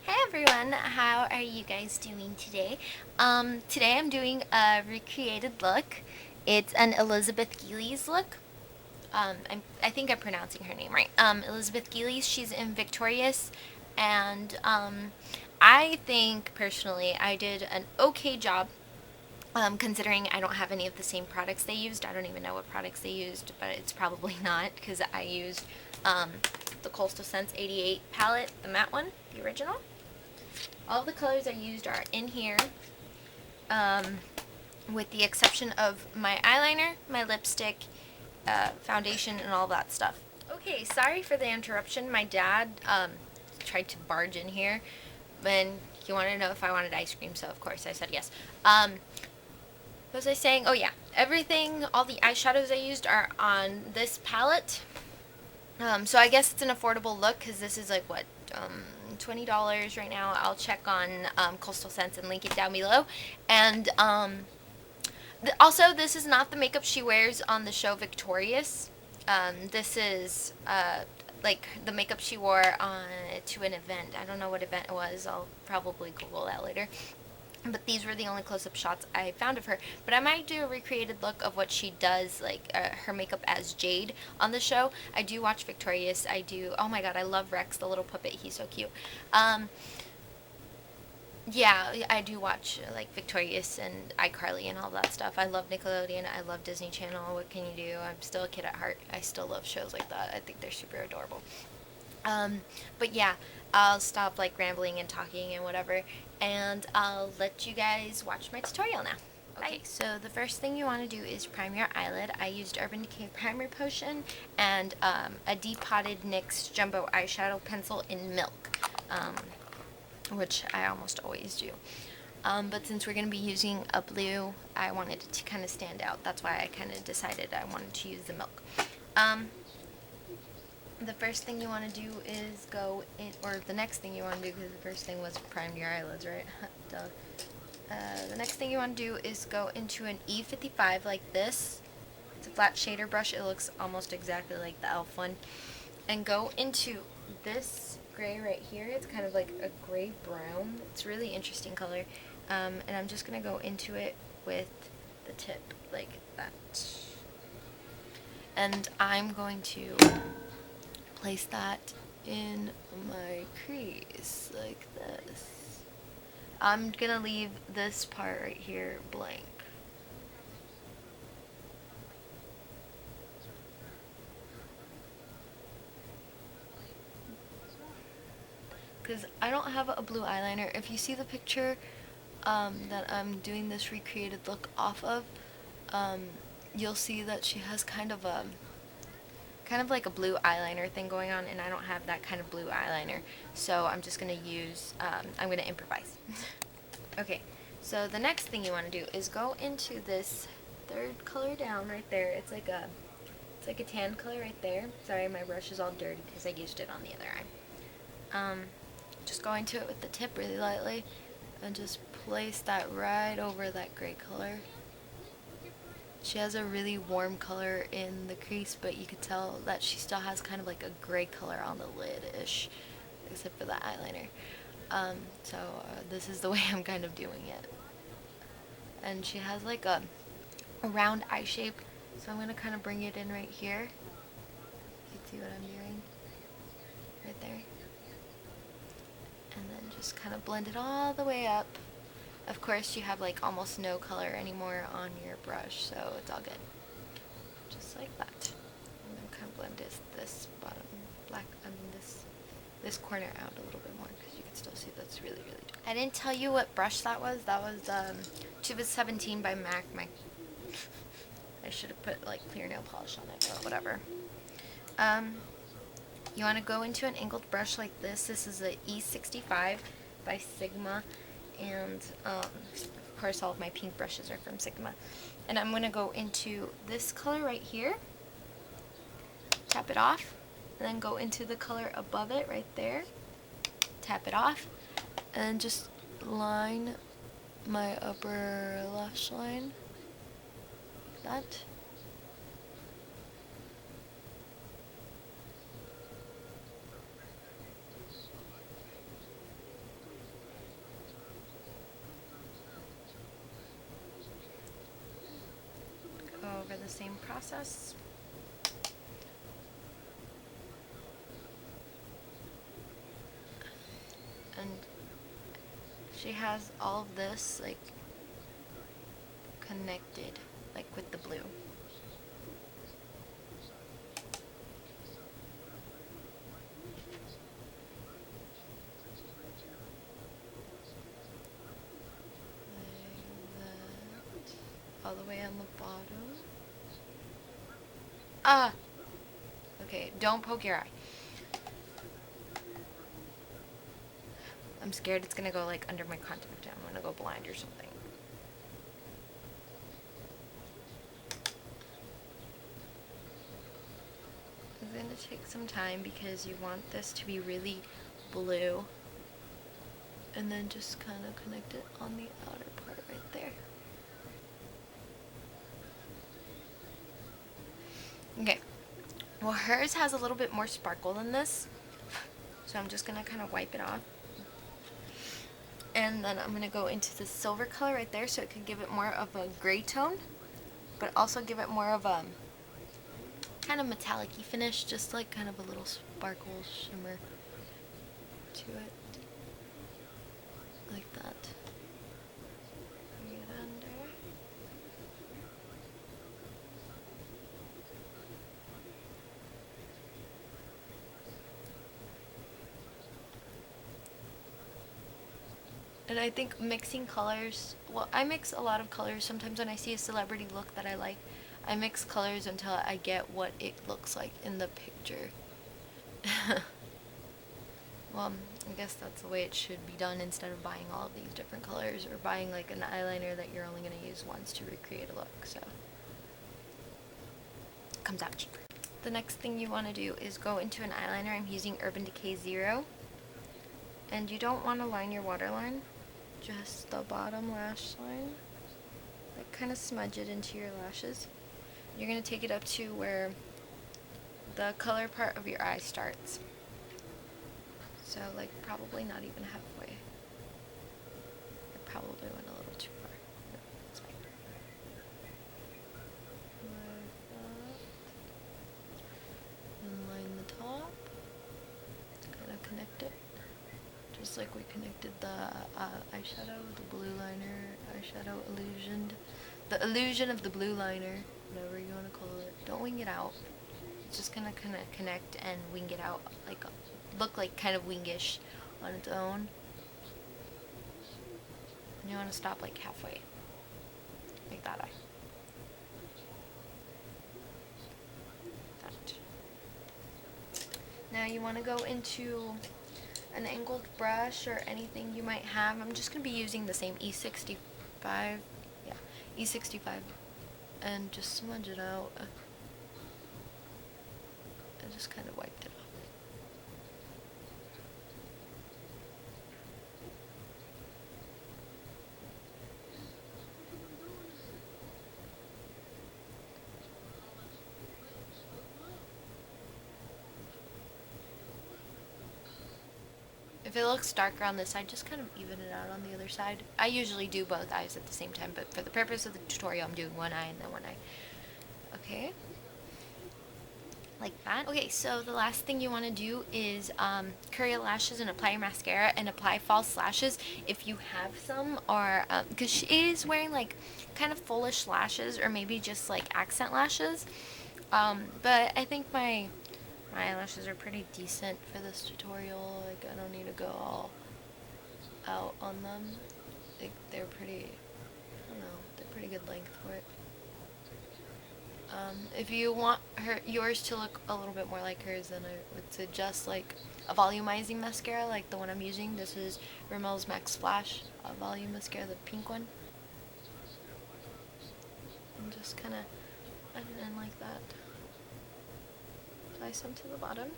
Hey everyone, how are you guys doing today? Today I'm doing a recreated look. It's an Elizabeth Gillies look. I think I'm pronouncing her name right. Elizabeth Gillies, she's in Victorious, and I think personally I did an okay job. Considering I don't have any of the same products they used. I don't even know what products they used, but it's probably not because I used um, the Coastal Scents 88 palette, the matte one, the original. All the colors I used are in here, um, with the exception of my eyeliner, my lipstick, foundation, and all that stuff. Okay, sorry for the interruption. My dad tried to barge in here, and he wanted to know if I wanted ice cream, so of course I said yes. What was I saying? Oh yeah, everything, all the eyeshadows I used are on this palette. So I guess it's an affordable look because this is like what, $20 right now. I'll check on Coastal Scents and link it down below. And also, this is not the makeup she wears on the show Victorious. This is like the makeup she wore on to an event. I don't know what event it was. I'll probably Google that later. But these were the only close-up shots I found of her. But I might do a recreated look of what she does, like her makeup as Jade on the show. I do watch Victorious. I do. Oh my god, I love Rex, the little puppet. He's so cute. Yeah, I do watch like Victorious and iCarly and all that stuff. I love Nickelodeon. I love Disney Channel. What can you do? I'm still a kid at heart. I still love shows like that. I think they're super adorable. But yeah, I'll stop like rambling and talking and whatever, and I'll let you guys watch my tutorial now. Okay, so the first thing you want to do is prime your eyelid. I used Urban Decay Primer Potion and a depotted NYX Jumbo Eyeshadow Pencil in Milk, which I almost always do. But since we're going to be using a blue, I wanted it to kind of stand out. That's why I kind of decided I wanted to use the milk. The first thing you want to do is go in, or the next thing you want to do, because the first thing was prime your eyelids, right? Duh. The next thing you want to do is go into an E55 like this. It's a flat shader brush. It looks almost exactly like the e.l.f. one. And go into this gray right here. It's kind of like a gray brown. It's a really interesting color. And I'm just going to go into it with the tip like that. And I'm going to place that in my crease like this. I'm gonna leave this part right here blank. Because I don't have a blue eyeliner. If you see the picture that I'm doing this recreated look off of, you'll see that she has kind of like a blue eyeliner thing going on, and I don't have that kind of blue eyeliner, so I'm just going to use, I'm going to improvise. Okay, so the next thing you want to do is go into this third color down right there. It's like a tan color right there. Sorry, my brush is all dirty because I used it on the other eye. Just go into it with the tip really lightly, and just place that right over that gray color. She has a really warm color in the crease, but you could tell that she still has kind of like a gray color on the lid-ish, except for the eyeliner. This is the way I'm kind of doing it. And she has like a round eye shape, so I'm going to kind of bring it in right here. You can see what I'm doing right there. And then just kind of blend it all the way up. Of course, you have like almost no color anymore on your brush, so it's all good. Just like that. And then kind of blend this bottom black, this corner out a little bit more, because you can still see that's really, really dark. I didn't tell you what brush that was. That was Tuba 17 by MAC. I should have put like clear nail polish on it, but whatever. You want to go into an angled brush like this. This is a E65 by Sigma, and of course all of my pink brushes are from Sigma. And I'm going to go into this color right here, tap it off, and then go into the color above it right there, tap it off, and then just line my upper lash line like that. the same process. And she has all of this like connected like with the blue. All the way on the bottom. Ah! Okay, don't poke your eye. I'm scared it's gonna go like under my contact. I'm gonna go blind or something. It's gonna take some time because you want this to be really blue. And then just kind of connect it on the outer part right there. Okay. Well, hers has a little bit more sparkle than this. So I'm just gonna kind of wipe it off. And then I'm gonna go into the silver color right there so it can give it more of a gray tone, but also give it more of a kind of metallic-y finish, just like kind of a little sparkle shimmer to it. Like that. Bring it under. And I think mixing colors, well, I mix a lot of colors. Sometimes when I see a celebrity look that I like, I mix colors until I get what it looks like in the picture. Well, I guess that's the way it should be done instead of buying all of these different colors or buying like an eyeliner that you're only going to use once to recreate a look. So it comes out cheaper. The next thing you want to do is go into an eyeliner. I'm using Urban Decay 0. And you don't want to line your waterline, just the bottom lash line. Like kind of smudge it into your lashes. You're going to take it up to where the color part of your eye starts. So like probably not even halfway. I probably went a little too far. No, it's fine. Like that. And line the top. Kind of connect it. Just like we connected the eyeshadow, the blue liner, eyeshadow illusion. The illusion of the blue liner, whatever you want to call it. Don't wing it out. It's just gonna kind of connect and wing it out, like look like kind of wingish on its own. And you want to stop like halfway, like that eye. That. Now you want to go into an angled brush or anything you might have. I'm just going to be using the same E65, yeah, E65, and just smudge it out. I just kind of wiped it off. If it looks darker on this side, just kind of even it out on the other side. I usually do both eyes at the same time, but for the purpose of the tutorial, I'm doing one eye and then one eye. Okay. Like that. Okay, so the last thing you want to do is curl your lashes and apply your mascara and apply false lashes if you have some, or because she is wearing like kind of fullish lashes or maybe just like accent lashes. But I think my eyelashes are pretty decent for this tutorial. Like I don't need to go all out on them. Like they're pretty, I don't know, they're pretty good length for it. If you want yours to look a little bit more like hers, then I would suggest like a volumizing mascara like the one I'm using. This is Rimmel's Max Flash volume mascara, the pink one. And just kind of add it in like that. Apply some to the bottom.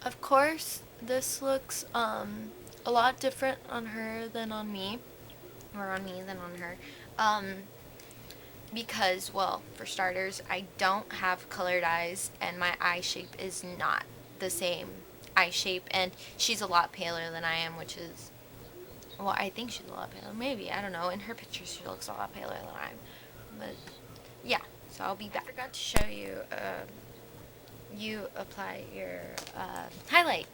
Of course, this looks a lot different on her than on me. more on me than on her. Because, well, for starters, I don't have colored eyes, and my eye shape is not the same eye shape, and she's a lot paler than I am, which is, well, I think she's a lot paler. Maybe, I don't know. In her pictures, she looks a lot paler than I am. But, yeah, so I'll be back. I forgot to show you, you apply your highlight.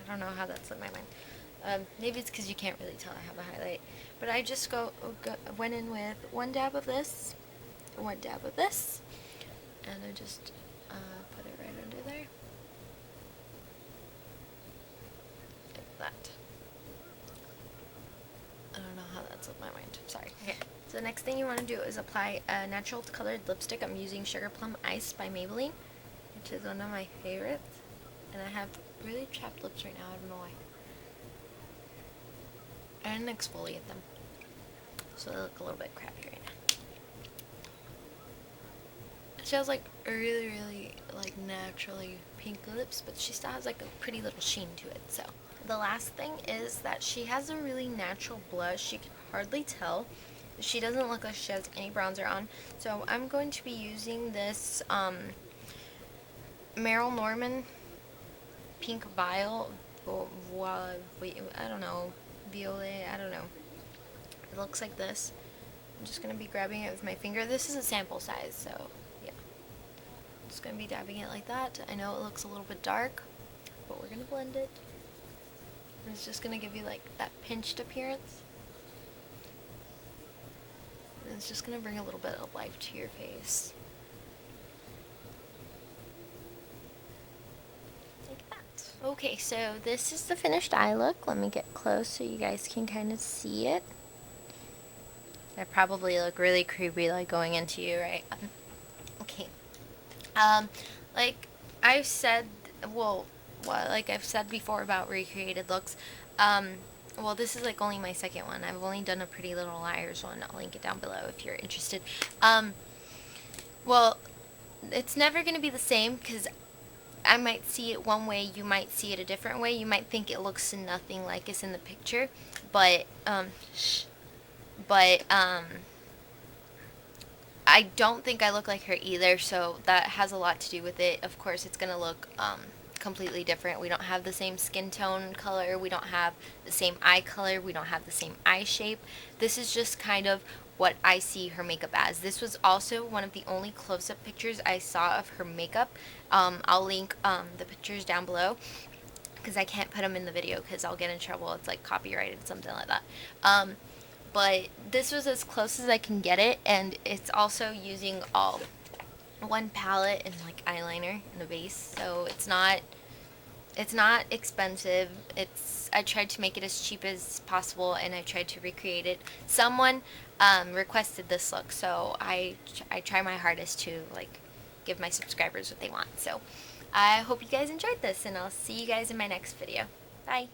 I don't know how that slipped my mind. Maybe it's because you can't really tell I have a highlight. But I just went in with one dab of this, one dab of this, and I just put it right under there. Like that. I don't know how that slipped my mind. Sorry. Okay. So the next thing you want to do is apply a natural colored lipstick. I'm using Sugar Plum Ice by Maybelline, which is one of my favorites. And I have really chapped lips right now. I don't know why. I didn't exfoliate them, so they look a little bit crappy right now. She has like a really like naturally pink lips, but she still has like a pretty little sheen to it. So the last thing is that she has a really natural blush. You can hardly tell. She doesn't look like she has any bronzer on. So I'm going to be using this Meryl Norman Pink Vial. I don't know. Violet, I don't know. It looks like this. I'm just going to be grabbing it with my finger. This is a sample size, so yeah. I'm just going to be dabbing it like that. I know it looks a little bit dark, but we're going to blend it. And it's just going to give you like that pinched appearance. And it's just going to bring a little bit of life to your face. Okay, so this is the finished eye look. Let me get close so you guys can kind of see it. I probably look really creepy like going into you, right? Okay. Like I've said, like I've said before about recreated looks, well, this is like only my second one. I've only done a Pretty Little Liars one. I'll link it down below if you're interested. Well, it's never going to be the same because I might see it one way, you might see it a different way. You might think it looks nothing like it's in the picture, but I don't think I look like her either, so that has a lot to do with it. Of course, it's going to look completely different. We don't have the same skin tone color, we don't have the same eye color, we don't have the same eye shape. This is just kind of what I see her makeup as. This was also one of the only close-up pictures I saw of her makeup. I'll link the pictures down below because I can't put them in the video because I'll get in trouble. It's like copyrighted, something like that. But this was as close as I can get it, and it's also using all one palette and like eyeliner and a base, so it's not expensive. I tried to make it as cheap as possible, and I tried to recreate it. Someone requested this look, so I try my hardest to like give my subscribers what they want. So I hope you guys enjoyed this, and I'll see you guys in my next video. Bye.